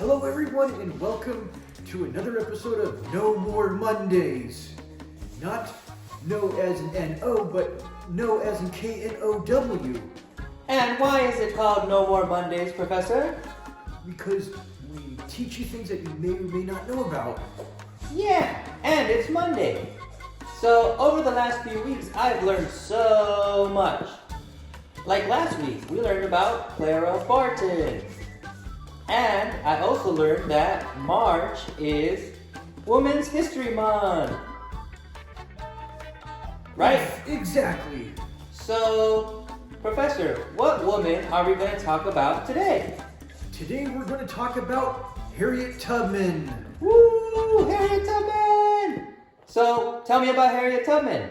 Hello everyone and welcome to another episode of No More Mondays. Not no as in N-O, but no as in K-N-O-W. And why is it called No More Mondays, Professor? Because we teach you things that you may or may not know about. Yeah, and it's Monday. So over the last few weeks, I've learned so much. Like last week, we learned about Clara Barton. And I also learned that March is Women's History Month. Right? Exactly. So, Professor, what woman are we going to talk about today? Today we're going to talk about Harriet Tubman. Woo! Harriet Tubman! So, tell me about Harriet Tubman.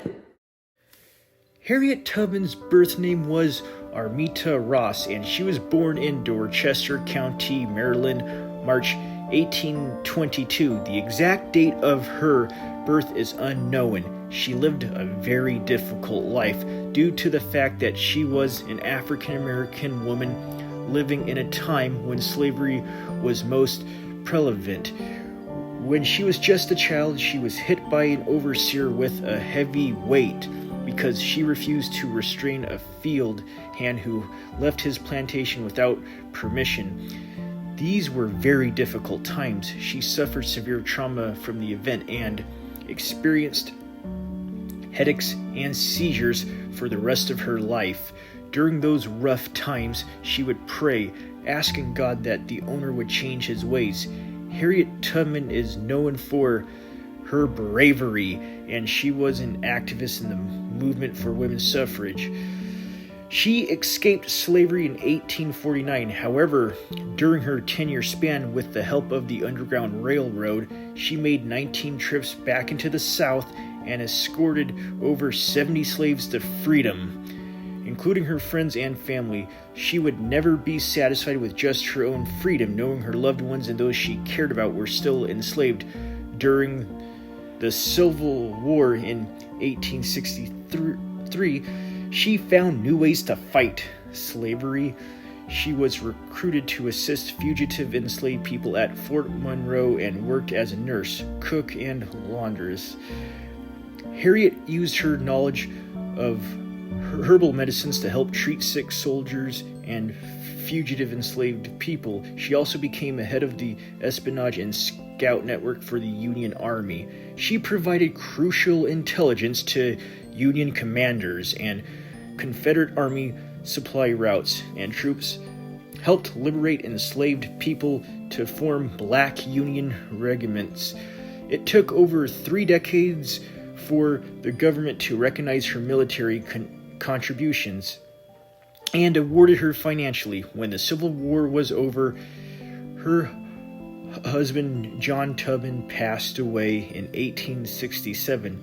Harriet Tubman's birth name was Armita Ross, and she was born in Dorchester County, Maryland, March 1822. The exact date of her birth is unknown. She lived a very difficult life due to the fact that she was an African American woman living in a time when slavery was most prevalent. When she was just a child, she was hit by an overseer with a heavy weight because she refused to restrain a field hand who left his plantation without permission. These were very difficult times. She suffered severe trauma from the event and experienced headaches and seizures for the rest of her life. During those rough times, she would pray, asking God that the owner would change his ways. Harriet Tubman is known for her bravery, and she was an activist in the movement for women's suffrage. She escaped slavery in 1849. However, during her 10-year span with the help of the Underground Railroad, she made 19 trips back into the South and escorted over 70 slaves to freedom, including her friends and family. She would never be satisfied with just her own freedom, knowing her loved ones and those she cared about were still enslaved. During the Civil War in 1863, she found new ways to fight slavery. She was recruited to assist fugitive enslaved people at Fort Monroe and worked as a nurse, cook, and laundress. Harriet used her knowledge of herbal medicines to help treat sick soldiers and fugitive enslaved people. She also became a head of the espionage and scout network for the Union Army. She provided crucial intelligence to Union commanders and Confederate Army supply routes, and troops helped liberate enslaved people to form black Union regiments. It took over 3 decades for the government to recognize her military contributions and awarded her financially. When the Civil War was over, her husband John Tubman passed away in 1867.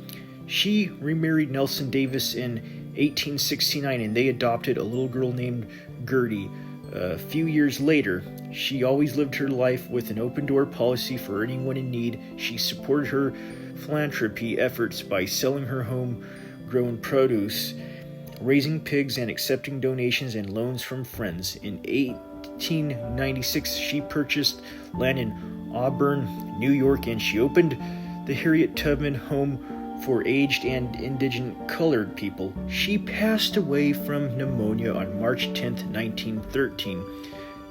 She remarried Nelson Davis in 1869, and they adopted a little girl named Gertie. A few years later, she always lived her life with an open-door policy for anyone in need. She supported her philanthropy efforts by selling her home-grown produce, raising pigs, and accepting donations and loans from friends. In 1896, she purchased land in Auburn, New York, and she opened the Harriet Tubman Home for aged and indigent colored people. She passed away from pneumonia on March 10, 1913.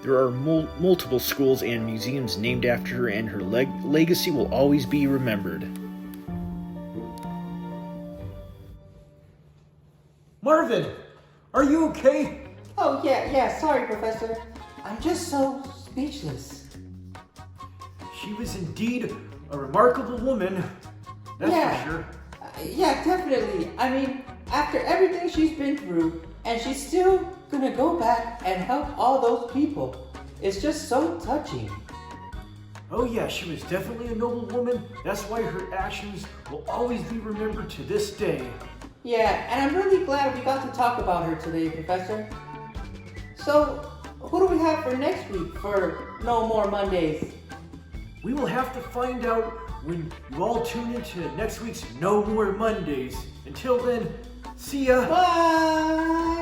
There are multiple schools and museums named after her, and her legacy will always be remembered. Marvin, are you okay? Oh, yeah, sorry, Professor. I'm just so speechless. She was indeed a remarkable woman, that's for sure. Yeah, definitely. I mean, after everything she's been through, and she's still gonna go back and help all those people. It's just so touching. Oh yeah, she was definitely a noble woman. That's why her actions will always be remembered to this day. Yeah, and I'm really glad we got to talk about her today, Professor. So, who do we have for next week for No More Mondays? We will have to find out when you all tune into next week's No More Mondays. Until then, see ya! Bye!